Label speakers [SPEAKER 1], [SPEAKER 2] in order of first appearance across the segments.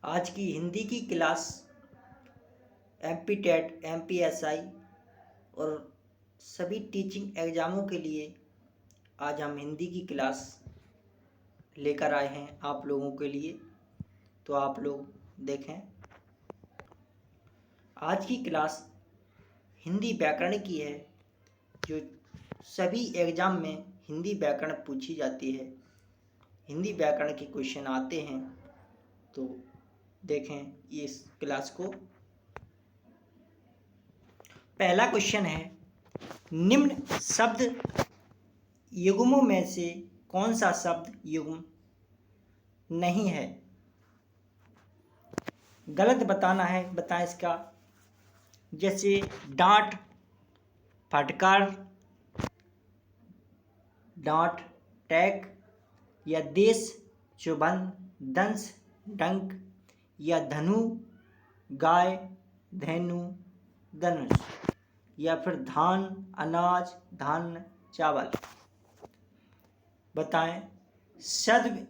[SPEAKER 1] आज की हिंदी की क्लास एमपी टेट, एमपीएसआई और सभी टीचिंग एग्ज़ामों के लिए आज हम हिंदी की क्लास लेकर आए हैं आप लोगों के लिए। तो आप लोग देखें, आज की क्लास हिंदी व्याकरण की है, जो सभी एग्ज़ाम में हिंदी व्याकरण पूछी जाती है। हिंदी व्याकरण के क्वेश्चन आते हैं, तो देखें इस क्लास को। पहला क्वेश्चन है, निम्न शब्द युग्मों में से कौन सा शब्द युग्म नहीं है? गलत बताना है, बताएं इसका। जैसे डांट, फटकार, डांट, टैग, या देश, चुभन, दंश, डंक, या धनु, गाय, धेनु, धनुष, या फिर धान, अनाज, धान, चावल। बताएं शब्द,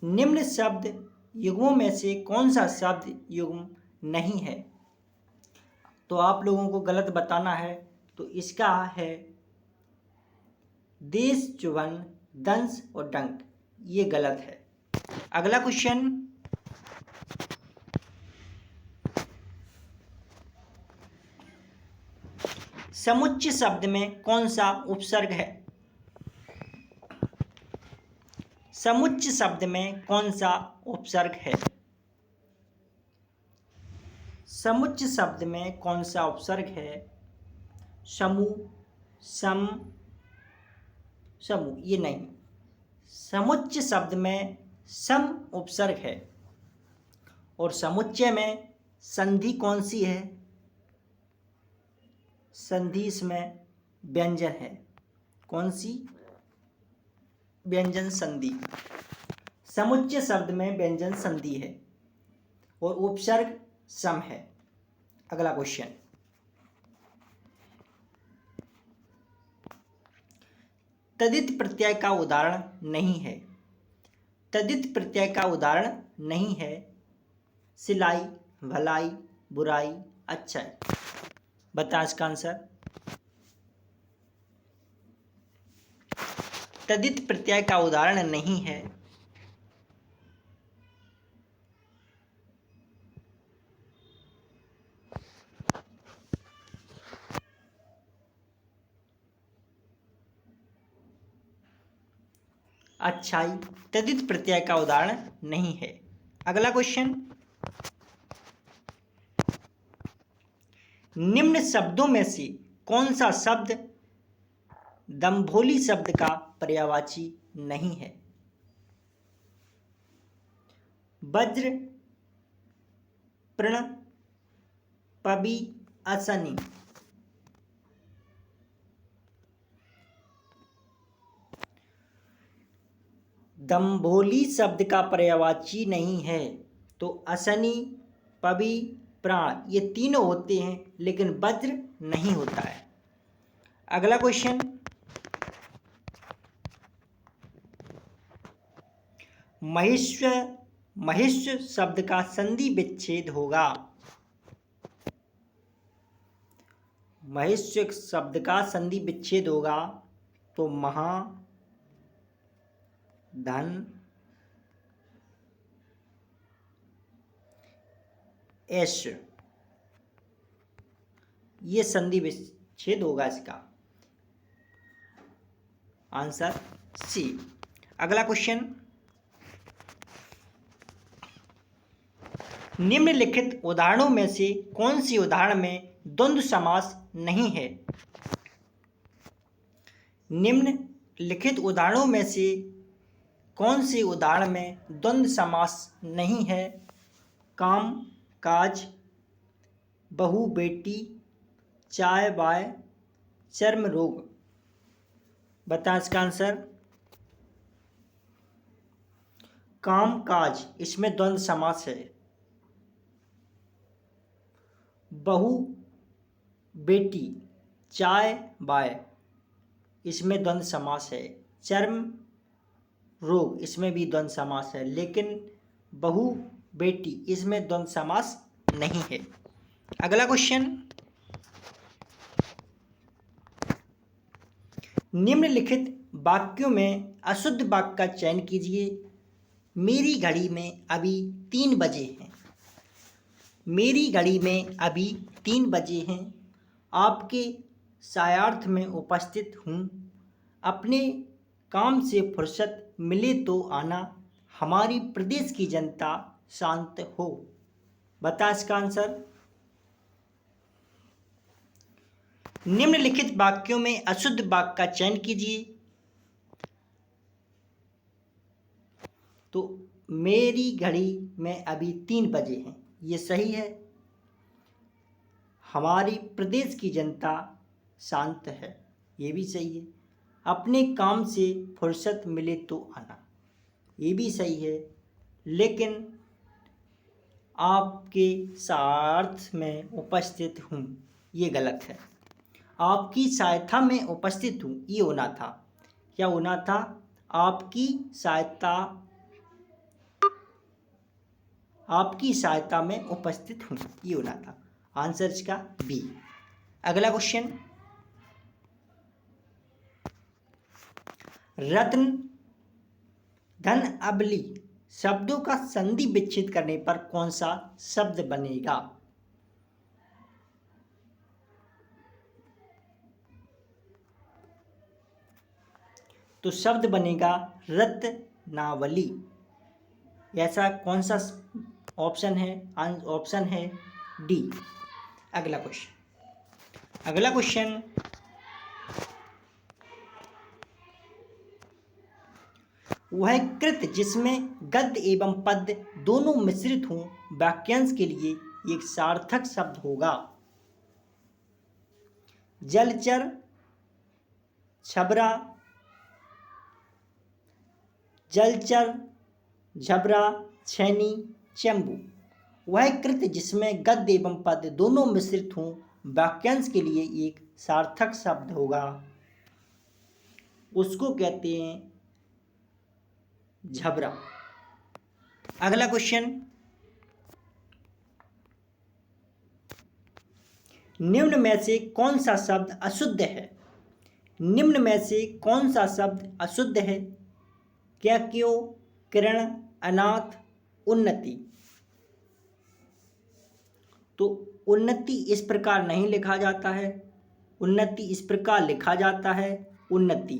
[SPEAKER 1] निम्न शब्द युग्मों में से कौन सा शब्द युग्म नहीं है? तो आप लोगों को गलत बताना है, तो इसका है देश, चुभन, दंश और डंक। ये गलत है। अगला क्वेश्चन, समुच्चय शब्द में कौन सा उपसर्ग है? समुच्चय शब्द में कौन सा उपसर्ग है? समुच्चय शब्द में कौन सा उपसर्ग है? समूह, सम, समूह, ये नहीं। समुच्चय शब्द में सम उपसर्ग है। और समुच्चय में संधि कौन सी है? संधि इसमें व्यंजन है। कौन सी? व्यंजन संधि। समुच्चय शब्द में व्यंजन संधि है और उपसर्ग सम है। अगला क्वेश्चन, तद्धित प्रत्यय का उदाहरण नहीं है। तद्धित प्रत्यय का उदाहरण नहीं है। सिलाई, भलाई, बुराई, अच्छाई। बता इसका आंसर। तद्धित प्रत्यय का उदाहरण नहीं है। अच्छाई तद्धित प्रत्यय का उदाहरण नहीं है। अगला क्वेश्चन, निम्न शब्दों में से कौन सा शब्द दंभोली शब्द का पर्यायवाची नहीं है? वज्र, प्रण, पवि, असनी। दंभोली शब्द का पर्यायवाची नहीं है। तो असनी, पवि, प्राण, ये तीनों होते हैं, लेकिन वज्र नहीं होता है। अगला क्वेश्चन, महिष्य शब्द का संधि विच्छेद होगा। महिष्य शब्द का संधि विच्छेद होगा तो महा, धन, ऐश्य, ये संधि विच्छेद होगा। इसका आंसर सी। अगला क्वेश्चन, निम्नलिखित उदाहरणों में से कौन सी उदाहरण में द्वंद्व समास नहीं है? निम्नलिखित उदाहरणों में से कौन से उदाहरण में द्वंद्व समास नहीं है? काम, काज, बहू, बेटी, चाय, बाय, चर्म रोग। बता इसका आंसर। काम, काज, इसमें द्वंद्व समास है। बहू, बेटी, चाय, बाय, इसमें द्वंद्व समास है। चर्म रोग, इसमें भी द्वंद्व समास है। लेकिन बहू बेटी, इसमें द्वंद्व समास नहीं है। अगला क्वेश्चन, निम्नलिखित वाक्यों में अशुद्ध वाक्य का चयन कीजिए। मेरी घड़ी में अभी 3 बजे हैं। मेरी घड़ी में अभी 3 बजे हैं। आपके सायार्थ में उपस्थित हूँ। अपने काम से फुर्सत मिले तो आना। हमारी प्रदेश की जनता शांत हो। बता इसका आंसर। निम्नलिखित वाक्यों में अशुद्ध वाक्य का चयन कीजिए। तो मेरी घड़ी में अभी 3 बजे हैं, ये सही है। हमारी प्रदेश की जनता शांत है, ये भी सही है। अपने काम से फुर्सत मिले तो आना, ये भी सही है। लेकिन आपके साथ में उपस्थित हूँ, ये गलत है। आपकी सहायता में उपस्थित हूँ, ये होना था। क्या होना था? आपकी सहायता में उपस्थित हूँ, ये होना था। आंसर इसका बी। अगला क्वेश्चन, रत्न, धन, अबली शब्दों का संधि विच्छेद करने पर कौन सा शब्द बनेगा? तो शब्द बनेगा रत्नावली। ऐसा कौन सा ऑप्शन है? ऑप्शन है डी। अगला क्वेश्चन, वह कृत जिसमें गद्य एवं पद्य दोनों मिश्रित हों वाक्यांश के लिए एक सार्थक शब्द होगा। जलचर, छबरा, झबरा, छैनी, चंबू। वह कृत जिसमें गद्य एवं पद्य दोनों मिश्रित हों वाक्यांश के लिए एक सार्थक शब्द होगा, उसको कहते हैं झबरा। अगला क्वेश्चन, निम्न में से कौन सा शब्द अशुद्ध है? निम्न में से कौन सा शब्द अशुद्ध है? क्या, क्यों, किरण, अनाथ, उन्नति। तो उन्नति इस प्रकार नहीं लिखा जाता है, उन्नति इस प्रकार लिखा जाता है उन्नति।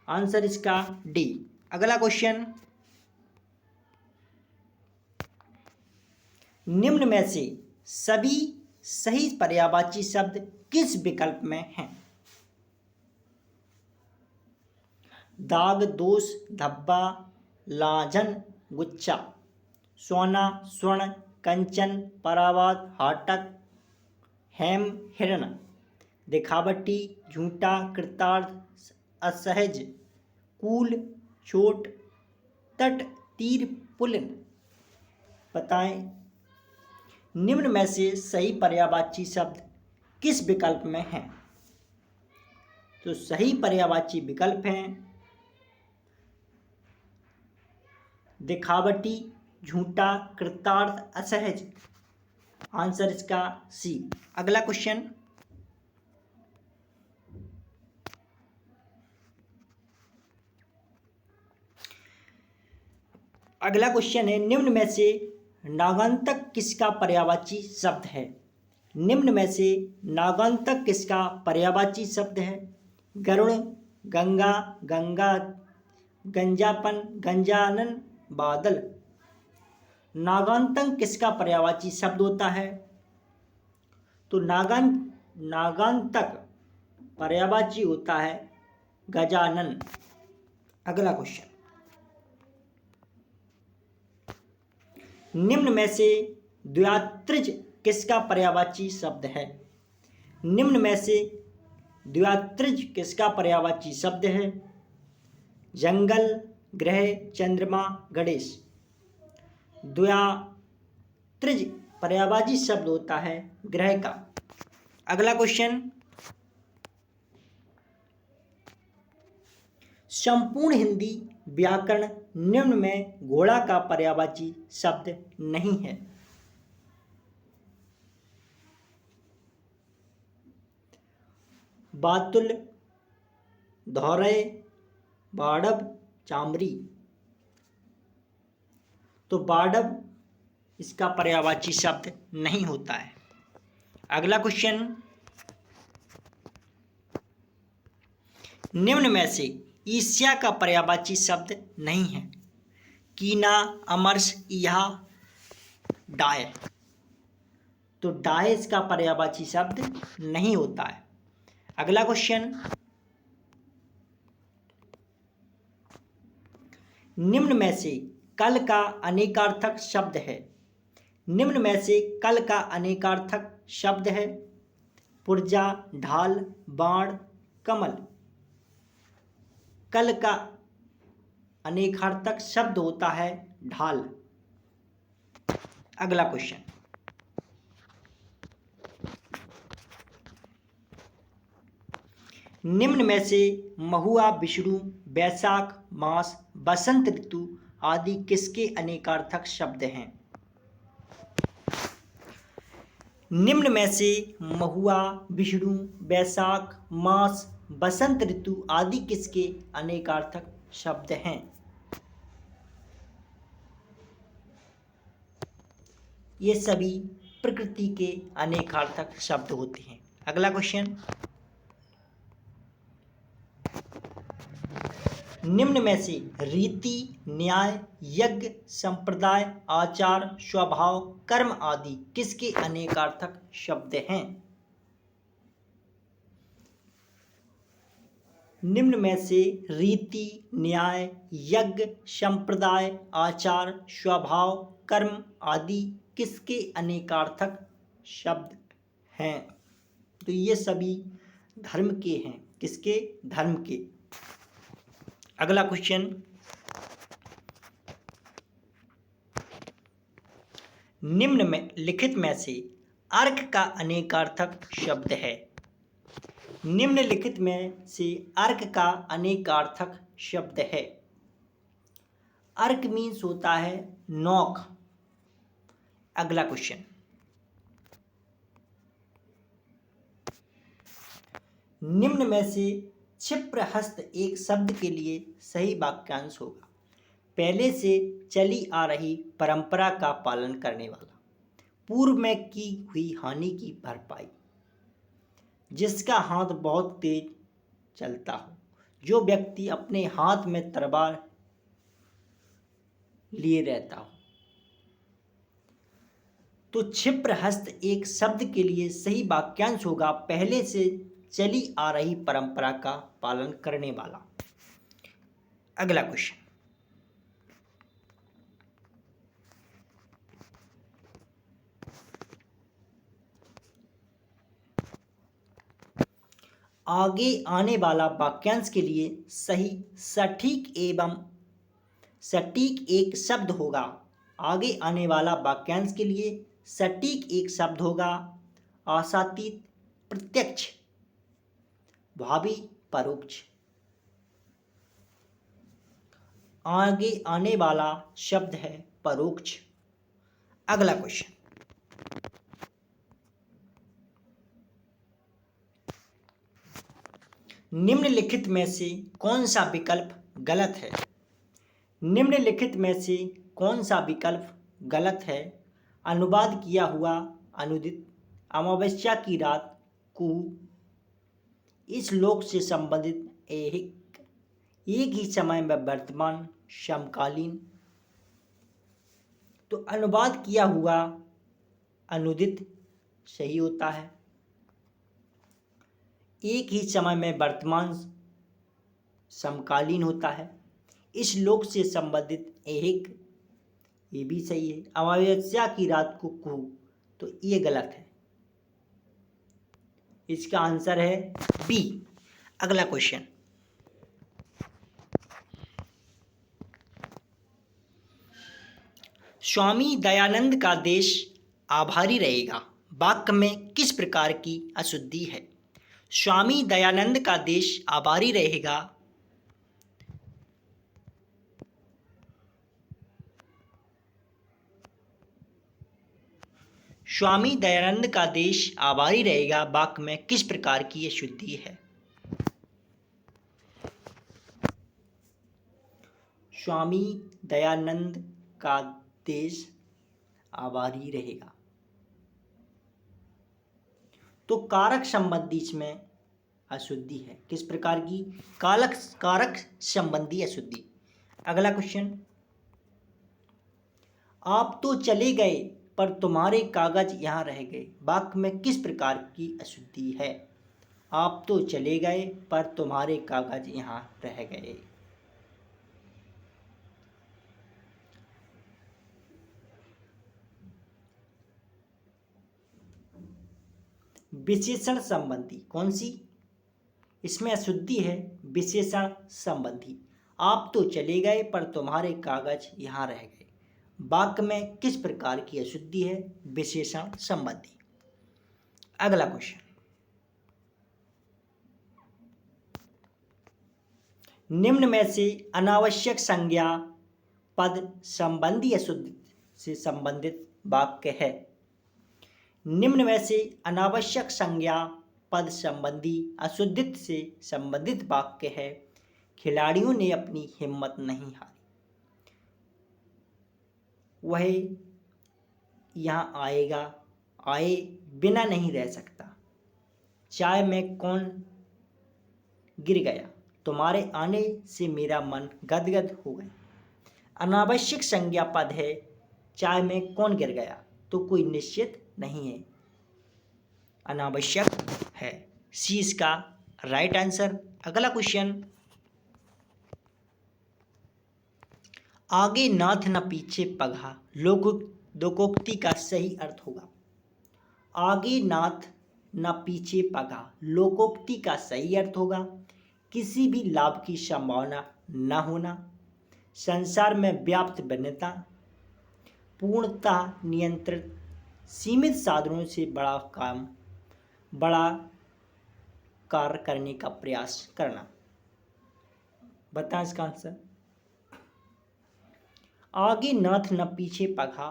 [SPEAKER 1] आंसर इसका डी। अगला क्वेश्चन, निम्न में से सभी सही पर्यायवाची शब्द किस विकल्प में हैं? दाग, दोष, धब्बा, लांछन, गुच्छा, सोना, स्वर्ण, कंचन, परावाद, हाटक, हेम, हिरण, दिखावटी, झूठा, कृतार्थ, असहज, कूल, छोट, तट, तीर, पुलिन। बताएं, निम्न में से सही पर्यायवाची शब्द किस विकल्प में हैं? तो सही पर्यायवाची विकल्प हैं दिखावटी, झूठा, कृतार्थ, असहज। आंसर इसका सी। अगला क्वेश्चन, है निम्न में से नागांतक किसका पर्यायवाची शब्द है? निम्न में से नागांतक किसका पर्यायवाची शब्द है? गरुड़, गंगा, गंजापन, गंजानन, बादल। नागांतक किसका पर्यायवाची शब्द होता है? तो नागांतक पर्यायवाची होता है गजानन। अगला क्वेश्चन, निम्न में से द्व्यात्रिज किसका पर्यायवाची शब्द है? निम्न में से द्व्यात्रिज किसका पर्यायवाची शब्द है? जंगल, ग्रह, चंद्रमा, गणेश। द्व्यात्रिज पर्यायवाची शब्द होता है ग्रह का। अगला क्वेश्चन, संपूर्ण हिंदी व्याकरण निम्न में घोड़ा का पर्यायवाची शब्द नहीं है। बातुल, धौरे, बाड़ब, चामरी। तो बाड़ब इसका पर्यायवाची शब्द नहीं होता है। अगला क्वेश्चन, निम्न में से ईर्ष्या का पर्यायवाची शब्द नहीं है। कीना, अमर्ष, इहा, डाय। तो डाय इसका पर्यायवाची शब्द नहीं होता है। अगला क्वेश्चन, निम्न में से कल का अनेकार्थक शब्द है। निम्न में से कल का अनेकार्थक शब्द है। पुर्जा, ढाल, बाण, कमल। कल का अनेकार्थक शब्द होता है ढाल। अगला क्वेश्चन, निम्न में से महुआ, विष्णु, वैशाख मास, बसंत ऋतु आदि किसके अनेकार्थक शब्द हैं? निम्न में से महुआ, विष्णु, वैशाख मास, बसंत ऋतु आदि किसके अनेकार्थक शब्द हैं? ये सभी प्रकृति के अनेकार्थक शब्द होते हैं। अगला क्वेश्चन, निम्न में से रीति, न्याय, यज्ञ, संप्रदाय, आचार, स्वभाव, कर्म आदि किसके अनेकार्थक शब्द हैं? निम्न में से रीति, न्याय, यज्ञ, संप्रदाय, आचार, स्वभाव, कर्म आदि किसके अनेकार्थक शब्द हैं? तो ये सभी धर्म के हैं। किसके? धर्म के। अगला क्वेश्चन, निम्न में लिखित में से अर्क का अनेकार्थक शब्द है। निम्नलिखित में से अर्क का अनेकार्थक शब्द है। अर्क मीन्स होता है नोक। अगला क्वेश्चन, निम्न में से क्षिप्रहस्त एक शब्द के लिए सही वाक्यांश होगा। पहले से चली आ रही परंपरा का पालन करने वाला, पूर्व में की हुई हानि की भरपाई, जिसका हाथ बहुत तेज चलता हो, जो व्यक्ति अपने हाथ में तलवार लिए रहता हो। तो क्षिप्रहस्त एक शब्द के लिए सही वाक्यांश होगा पहले से चली आ रही परंपरा का पालन करने वाला। अगला क्वेश्चन, आगे आने वाला वाक्यांश के लिए सही सटीक एक शब्द होगा। आगे आने वाला वाक्यांश के लिए सटीक एक शब्द होगा आशातीत, प्रत्यक्ष, भावी, परोक्ष। आगे आने वाला शब्द है परोक्ष। अगला क्वेश्चन, निम्नलिखित में से कौन सा विकल्प गलत है? निम्नलिखित में से कौन सा विकल्प गलत है? अनुवाद किया हुआ, अनुदित, अमावस्या की रात, कुहू, इस लोक से संबंधित, एक ही समय में वर्तमान, समकालीन। तो अनुवाद किया हुआ, अनुदित सही होता है। एक ही समय में वर्तमान, समकालीन होता है। इस लोक से संबंधित एक, ये भी सही है। अमावस्या की रात को कुहू, तो ये गलत है। इसका आंसर है बी। अगला क्वेश्चन, स्वामी दयानंद का देश आभारी रहेगा वाक्य में किस प्रकार की अशुद्धि है? स्वामी दयानंद का देश आभारी रहेगा स्वामी दयानंद का देश आभारी रहेगा वाक्य में किस प्रकार की अशुद्धि है? स्वामी दयानंद का देश आभारी रहेगा। तो कारक संबंधी इसमें अशुद्धि है। किस प्रकार की? कारक संबंधी अशुद्धि। अगला क्वेश्चन, आप तो चले गए पर तुम्हारे कागज यहाँ रह गए वाक्य में किस प्रकार की अशुद्धि है? आप तो चले गए पर तुम्हारे कागज यहाँ रह गए। विशेषण संबंधी। कौन सी? इसमें अशुद्धि है विशेषण संबंधी। आप तो चले गए पर तुम्हारे कागज यहाँ रह गए वाक्य में किस प्रकार की अशुद्धि है? विशेषण संबंधी। अगला क्वेश्चन, निम्न में से अनावश्यक संज्ञा पद संबंधी अशुद्धि से संबंधित वाक्य है। निम्न में से अनावश्यक संज्ञा पद संबंधी अशुद्धित से संबंधित वाक्य है। खिलाड़ियों ने अपनी हिम्मत नहीं हारी। वह यहाँ आएगा, आए बिना नहीं रह सकता। चाय में कौन गिर गया? तुम्हारे आने से मेरा मन गदगद हो गया। अनावश्यक संज्ञा पद है। चाय में कौन गिर गया? तो कोई निश्चित नहीं है, अनावश्यक है। सी इसका राइट आंसर। अगला क्वेश्चन, आगे नाथ न पीछे पगहा लोकोक्ति का सही अर्थ होगा। आगे नाथ न पीछे पगहा लोकोक्ति का सही अर्थ होगा किसी भी लाभ की संभावना न होना, संसार में व्याप्त भिन्नता, पूर्णतः नियंत्रित, सीमित साधनों से बड़ा कार्य करने का प्रयास करना। बताएं इसका आंसर। आगे नाथ न पीछे पगहा,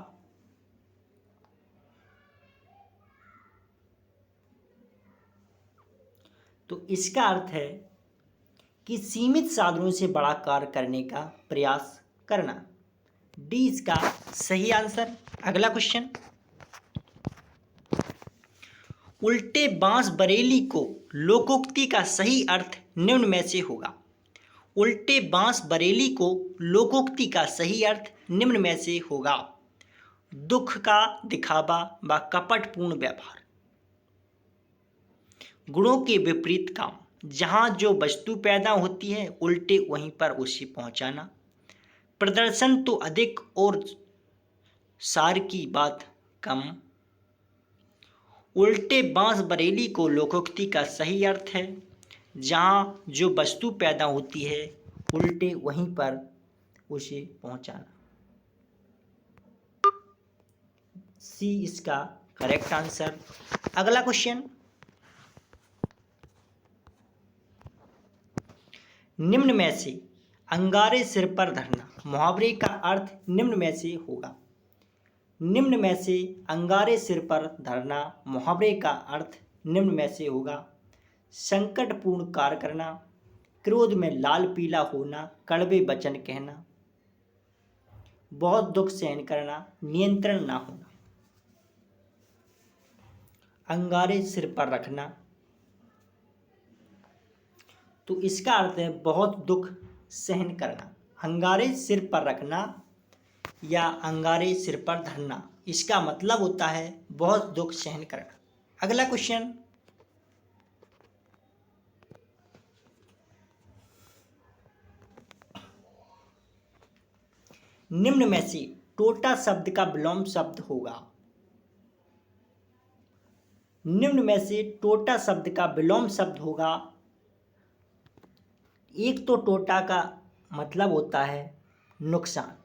[SPEAKER 1] तो इसका अर्थ है कि सीमित साधनों से बड़ा कार्य करने का प्रयास करना। डी इसका सही आंसर। अगला क्वेश्चन, उल्टे बांस बरेली को लोकोक्ति का सही अर्थ निम्न में से होगा। उल्टे बांस बरेली को लोकोक्ति का सही अर्थ निम्न में से होगा। दुख का दिखावा व कपटपूर्ण व्यवहार, गुणों के विपरीत काम, जहाँ जो वस्तु पैदा होती है उल्टे वहीं पर उसे पहुँचाना, प्रदर्शन तो अधिक और सार की बात कम। उल्टे बांस बरेली को लोकोक्ति का सही अर्थ है जहाँ जो वस्तु पैदा होती है उल्टे वहीं पर उसे पहुँचाना। सी इसका करेक्ट आंसर। अगला क्वेश्चन, निम्न में से अंगारे सिर पर धरना मुहावरे का अर्थ निम्न में से होगा। निम्न में से अंगारे सिर पर धरना मुहावरे का अर्थ निम्न में से होगा। संकटपूर्ण कार्य करना, क्रोध में लाल पीला होना, कड़वे वचन कहना, बहुत दुख सहन करना, नियंत्रण ना होना। अंगारे सिर पर रखना, तो इसका अर्थ है बहुत दुख सहन करना। अंगारे सिर पर रखना या अंगारे सिर पर धरना, इसका मतलब होता है बहुत दुख सहन करना। अगला क्वेश्चन, निम्न में से टोटा शब्द का विलोम शब्द होगा। निम्न में से टोटा शब्द का विलोम शब्द होगा। एक तो टोटा का मतलब होता है नुकसान,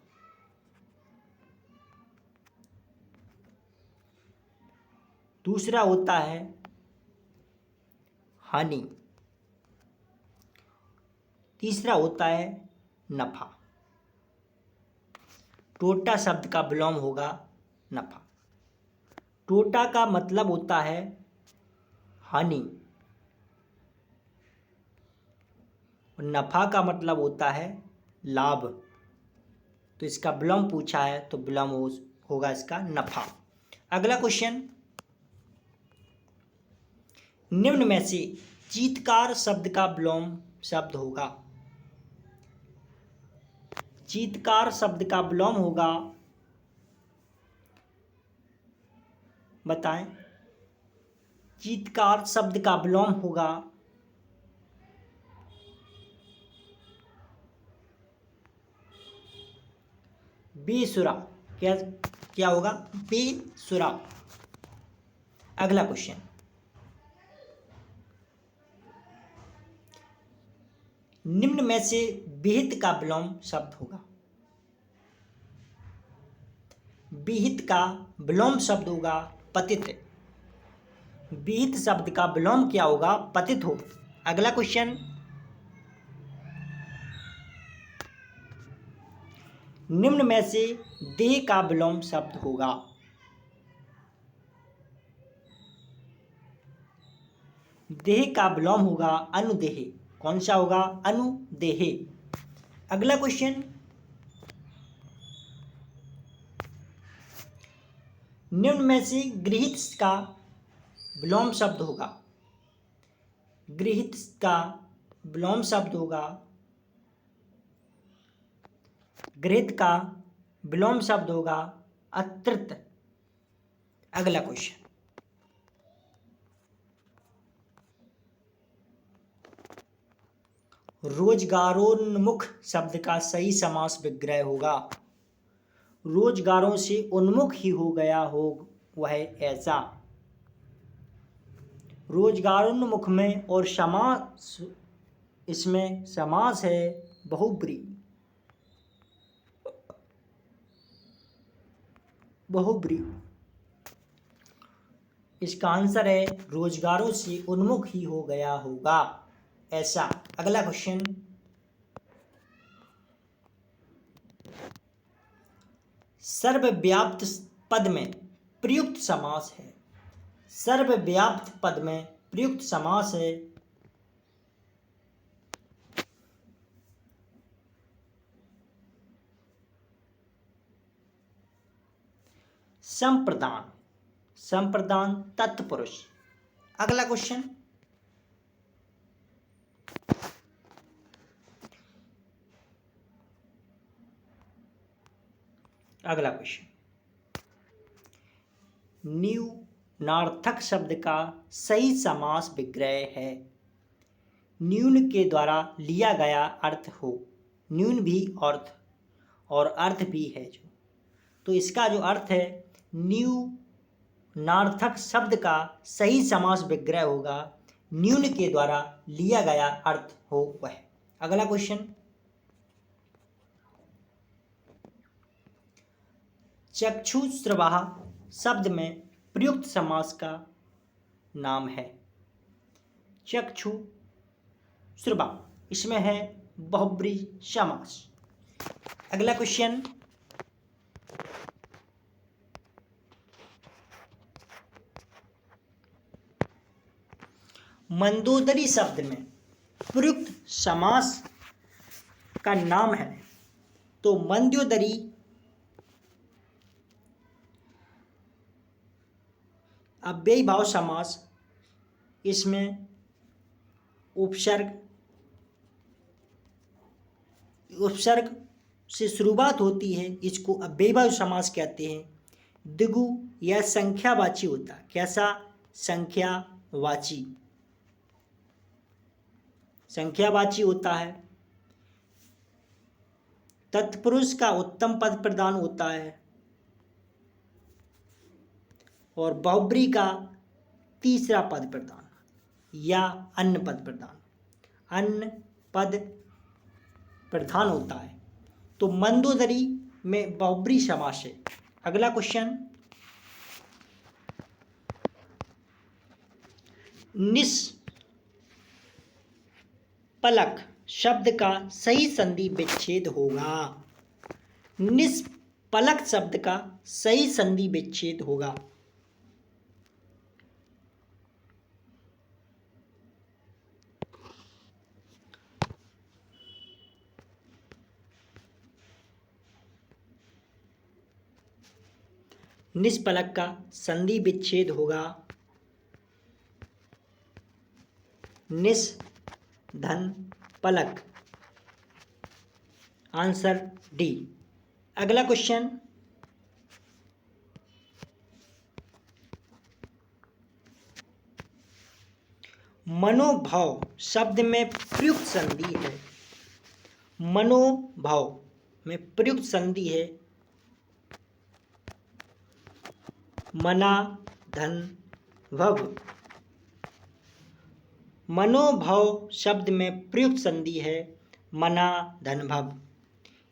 [SPEAKER 1] दूसरा होता है हानि, तीसरा होता है नफा। टोटा शब्द का विलोम होगा नफा। टोटा का मतलब होता है हानि, नफा का मतलब होता है लाभ। तो इसका विलोम पूछा है तो विलोम होगा इसका नफा। अगला क्वेश्चन, निम्न में से चीत्कार शब्द का विलोम शब्द होगा। चीत्कार शब्द का विलोम होगा, बताएं। चीत्कार शब्द का विलोम होगा बेसुरा। क्या क्या होगा? बेसुरा। अगला क्वेश्चन, निम्न में से विहित का विलोम शब्द होगा। विहित का विलोम शब्द होगा पतित। विहित शब्द का विलोम क्या होगा? पतित हो। अगला क्वेश्चन, निम्न में से देह का विलोम शब्द होगा। देह का विलोम होगा अनुदेह। कौन सा होगा? अनुदेह। अगला क्वेश्चन, निम्न में से गृहीत का विलोम शब्द होगा। गृहीत का विलोम शब्द होगा, गृहीत का विलोम शब्द होगा अतृप्त। अगला क्वेश्चन, रोजगारोन्मुख शब्द का सही समास विग्रह होगा। रोजगारों से उन्मुख ही हो गया हो वह ऐसा। रोजगारोन्मुख में और समास, इसमें समास है बहुब्री। बहुब्री। इसका आंसर है रोजगारों से उन्मुख ही हो गया होगा ऐसा। अगला क्वेश्चन, सर्वव्याप्त पद में प्रयुक्त समास है। सर्वव्याप्त पद में प्रयुक्त समास है संप्रदान। संप्रदान तत्पुरुष। अगला क्वेश्चन, अगला क्वेश्चन, न्यूनार्थक शब्द का सही समास विग्रह है। न्यून के द्वारा लिया गया अर्थ हो। न्यून भी अर्थ और अर्थ भी है जो, तो इसका जो अर्थ है न्यूनार्थक शब्द का सही समास विग्रह होगा न्यून के द्वारा लिया गया अर्थ हो वह। अगला क्वेश्चन, चक्षुश्रवा शब्द में प्रयुक्त समास का नाम है। चक्षुश्रवा, इसमें है बहुब्री समास। अगला क्वेश्चन, मंदोदरी शब्द में प्रयुक्त समास का नाम है। तो मंदोदरी अव्ययी भाव समास, इसमें उपसर्ग से शुरुआत होती है, इसको अव्ययी भाव समास कहते हैं। द्विगु या संख्यावाची होता है। कैसा? संख्यावाची। संख्यावाची होता है। तत्पुरुष का उत्तम पद प्रदान होता है और बहुब्री का तीसरा पद प्रदान या अन्य पद प्रदान, अन्य पद प्रधान होता है। तो मंदोदरी में बहुब्री समास है। अगला क्वेश्चन, निष्पलक शब्द का सही संधि विच्छेद होगा। निष्पलक शब्द का सही संधि विच्छेद होगा निष्पलक का संधि विच्छेद होगा निस धन पलक। Answer D. अगला क्वेश्चन, मनोभाव शब्द में प्रयुक्त संधि है। मनोभाव में प्रयुक्त संधि है मना धन भव। मनोभाव शब्द में प्रयुक्त संधि है मना धन भव।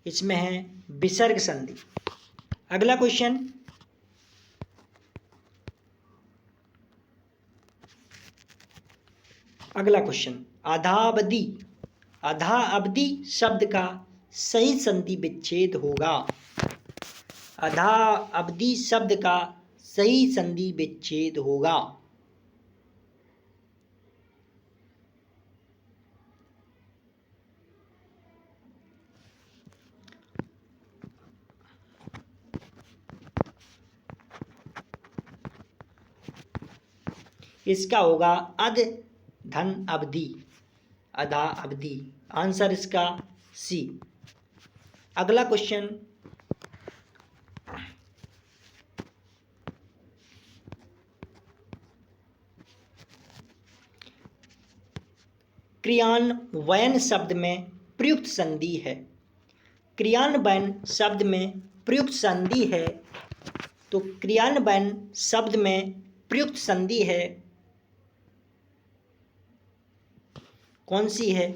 [SPEAKER 1] इसमें है विसर्ग संधि। अगला क्वेश्चन, आधा अवधि शब्द का सही संधि विच्छेद होगा। आधा अवधि शब्द का सही संधि विच्छेद होगा इसका होगा अध धन अवधि, आधा अवधि। आंसर इसका सी। अगला क्वेश्चन, क्रियान्वयन शब्द में प्रयुक्त संधि है। क्रियान्वयन शब्द में प्रयुक्त संधि है तो क्रियान्वयन शब्द में प्रयुक्त संधि है कौन सी है?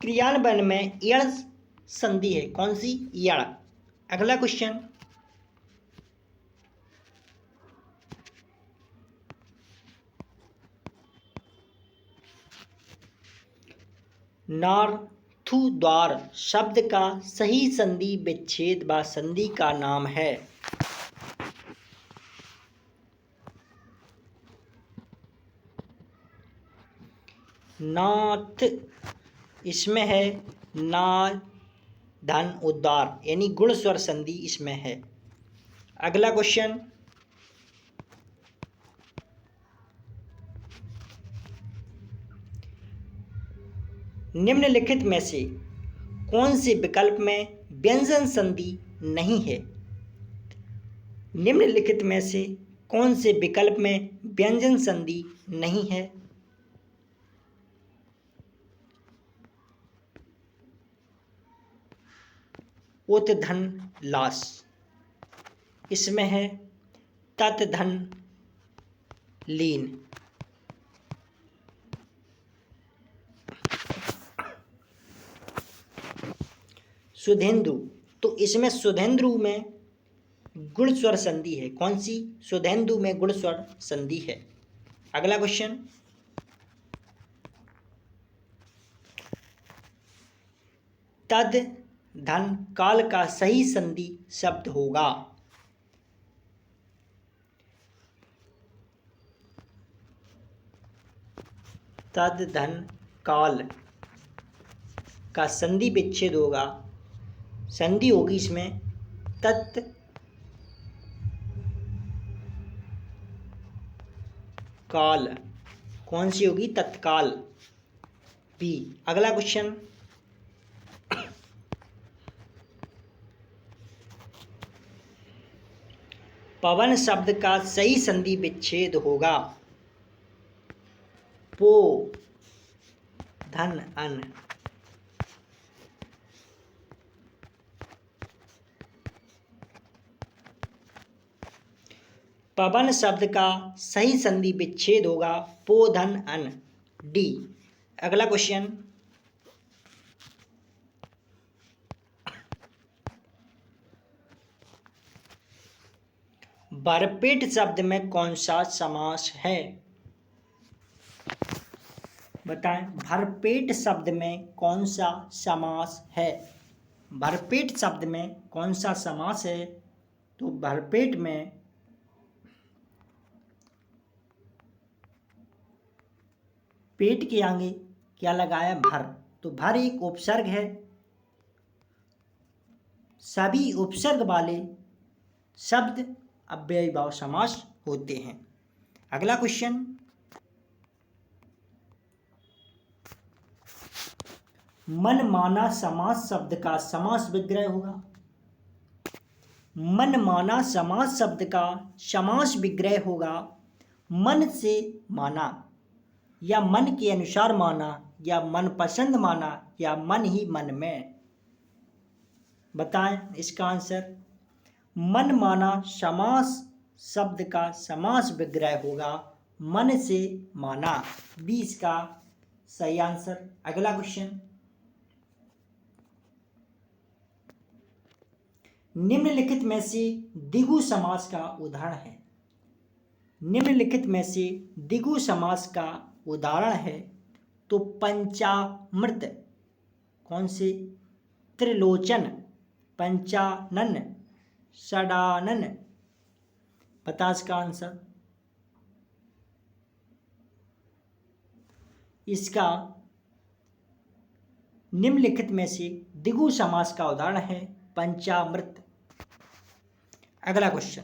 [SPEAKER 1] क्रियान्वयन में यण संधि है। कौन सी? यण। अगला क्वेश्चन, नार्थुद्वार शब्द का सही संधि विच्छेद व संधि का नाम है। नाथ, इसमें है ना धन उद्वार यानी गुण स्वर संधि इसमें है। अगला क्वेश्चन, निम्नलिखित में से कौन से विकल्प में व्यंजन संधि नहीं है? निम्नलिखित में से कौन से विकल्प में व्यंजन संधि नहीं है? उत धन लास, इसमें है तत् धन लीन। सुधेंदु, तो इसमें सुधेंद्रु में गुण स्वर संधि है। कौन सी? सुधेंदु में गुण स्वर संधि है। अगला क्वेश्चन, तद धन काल का सही संधि शब्द होगा। तद धन काल का संधि विच्छेद होगा, संधि होगी इसमें तत् काल। कौन सी होगी? तत्काल, बी। अगला क्वेश्चन, पवन शब्द का सही संधि विच्छेद होगा पो धन अन। पवन शब्द का सही संधि विच्छेद होगा पो धन अन, डी। अगला क्वेश्चन, भरपेट शब्द में कौन सा समास है? बताएं, भरपेट शब्द में कौन सा समास है? भरपेट शब्द में कौन सा समास है? तो भरपेट में पेट के आगे क्या लगाया? भर। तो भर एक उपसर्ग है सभी उपसर्ग वाले शब्द अव्ययी भाव समास होते हैं। अगला क्वेश्चन, मनमाना समास शब्द का समास विग्रह होगा। मनमाना समास शब्द का समास विग्रह होगा मन से माना, या मन के अनुसार माना, या मन पसंद माना, या मन ही मन में। बताएं इसका आंसर। मनमाना समास शब्द का समास विग्रह होगा मन से माना। बी इसका सही आंसर। अगला क्वेश्चन, निम्नलिखित में से द्विगु समास का उदाहरण है। निम्नलिखित में से द्विगु समास का उदाहरण है तो पंचामृत, कौन से? त्रिलोचन, पंचानन, षडानन। बता इसका आंसर। इसका निम्नलिखित में से द्विगु समास का उदाहरण है पंचामृत। अगला क्वेश्चन,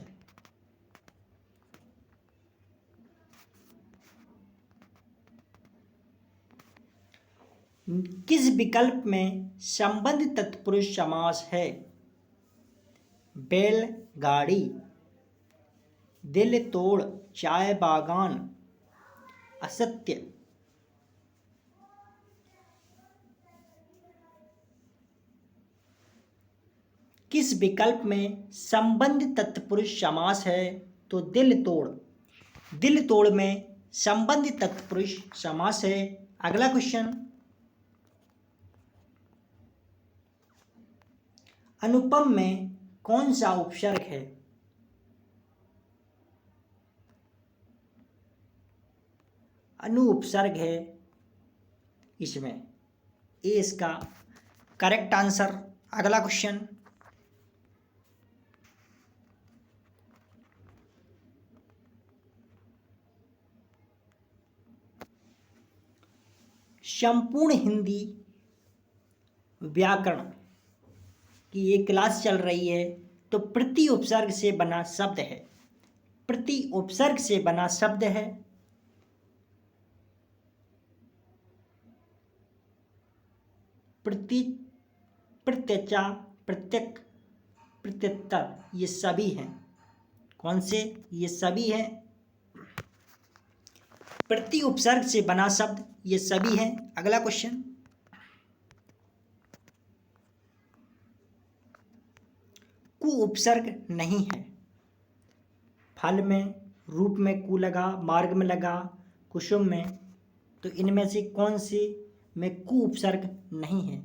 [SPEAKER 1] किस विकल्प में संबंध तत्पुरुष समास है? बैलगाड़ी, दिल तोड़, चाय बागान, असत्य। किस विकल्प में संबंध तत्पुरुष समास है? तो दिल तोड़। दिल तोड़ में संबंध तत्पुरुष समास है। अगला क्वेश्चन, अनुपम में कौन सा उपसर्ग है? अनु उपसर्ग है इसमें। ए इसका करेक्ट आंसर। अगला क्वेश्चन, संपूर्ण हिंदी व्याकरण की ये क्लास चल रही है तो प्रति उपसर्ग से बना शब्द है। प्रति उपसर्ग से बना शब्द है प्रति, प्रत्यचा, प्रत्यक, प्रत्युत्तर, ये सभी हैं। कौन से? ये सभी हैं। प्रति उपसर्ग से बना शब्द ये सभी हैं। अगला क्वेश्चन, कु उपसर्ग नहीं है। फल में, रूप में कु लगा, मार्ग में लगा, कुसुम में, तो इनमें से कौन से में कु उपसर्ग नहीं है?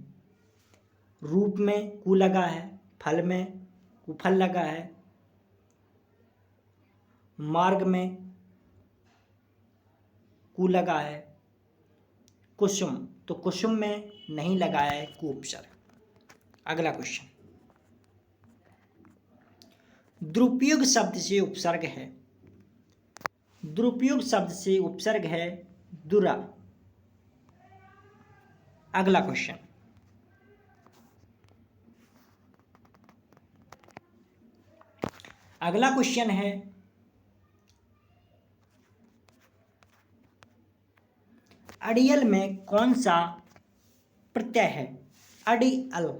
[SPEAKER 1] रूप में कु लगा है, फल में कुफल लगा है, मार्ग में कु लगा है, कुसुम, तो कुसुम में नहीं लगाया है कु उपसर्ग। अगला क्वेश्चन, दुरुपयोग शब्द से उपसर्ग है। दुरुपयोग शब्द से उपसर्ग है दुरा। अगला क्वेश्चन, अगला क्वेश्चन है अड़ियल में कौन सा प्रत्यय है? अड़ियल।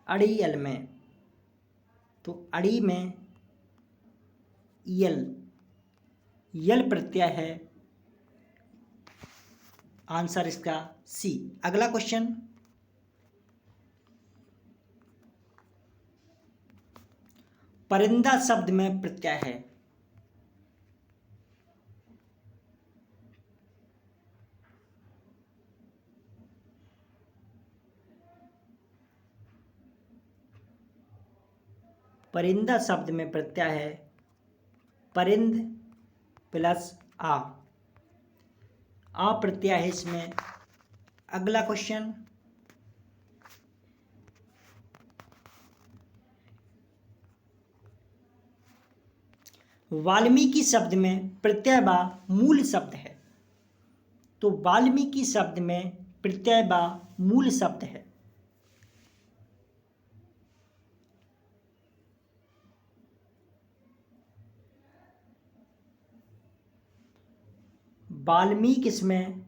[SPEAKER 1] अड़ियल में, तो अड़ी में यल, यल प्रत्यय है। आंसर इसका सी। अगला क्वेश्चन, परिंदा शब्द में प्रत्यय है। परिंदा शब्द में प्रत्यय है परिंद प्लस आ प्रत्यय है इसमें। अगला क्वेश्चन, वाल्मीकि शब्द में प्रत्यय व मूल शब्द है। तो वाल्मीकि शब्द में प्रत्यय व मूल शब्द है। वाल्मीकि इसमें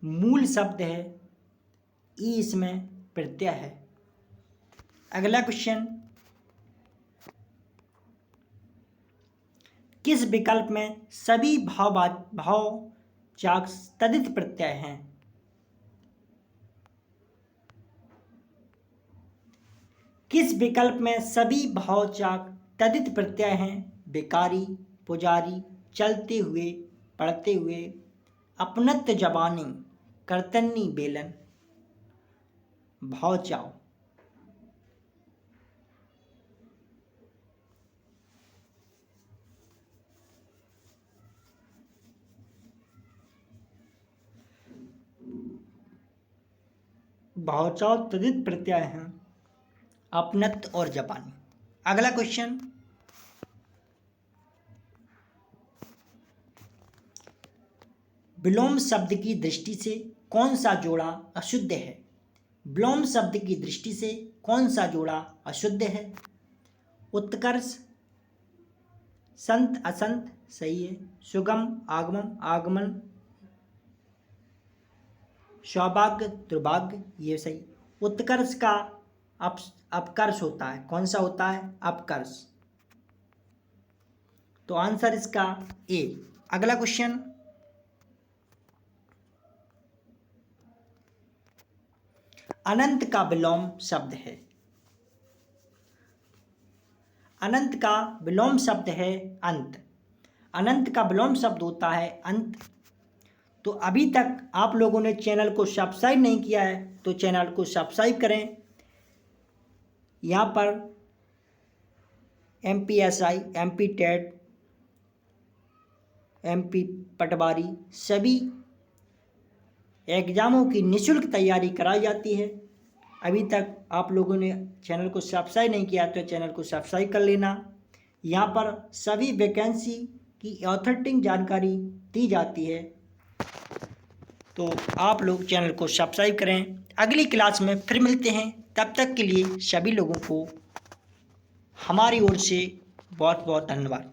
[SPEAKER 1] मूल शब्द है, ई इसमें प्रत्यय है। अगला क्वेश्चन, किस विकल्प में सभी भाववाचक तद्धित प्रत्यय हैं? किस विकल्प में सभी भाववाचक तद्धित प्रत्यय हैं? बेकारी, पुजारी, चलते हुए, पढ़ते हुए, अपनत्व जबानी, करतनी बेलन, भावचाव। भावचाव तद्धित प्रत्यय हैं अपनत्व और जबानी। अगला क्वेश्चन, विलोम शब्द की दृष्टि से कौन सा जोड़ा अशुद्ध है? विलोम शब्द की दृष्टि से कौन सा जोड़ा अशुद्ध है? उत्कर्ष, संत असंत, सही है। सुगम, आगमन, आगमन, सौभाग्य, दुर्भाग्य, ये सही। उत्कर्ष का अपकर्ष होता है, कौन सा होता है? अपकर्ष। तो आंसर इसका ए। अगला क्वेश्चन, अनंत का विलोम शब्द है। अनंत का विलोम शब्द है अंत। अनंत का विलोम शब्द होता है अंत। तो अभी तक आप लोगों ने चैनल को सब्सक्राइब नहीं किया है तो चैनल को सब्सक्राइब करें। यहाँ पर MPSI, MP टेट, MP पटवारी सभी एग्ज़ामों की निःशुल्क तैयारी कराई जाती है। अभी तक आप लोगों ने चैनल को सब्सक्राइब नहीं किया तो चैनल को सब्सक्राइब कर लेना। यहाँ पर सभी वैकेंसी की ऑथेंटिक जानकारी दी जाती है, तो आप लोग चैनल को सब्सक्राइब करें। अगली क्लास में फिर मिलते हैं, तब तक के लिए सभी लोगों को हमारी ओर से बहुत बहुत धन्यवाद।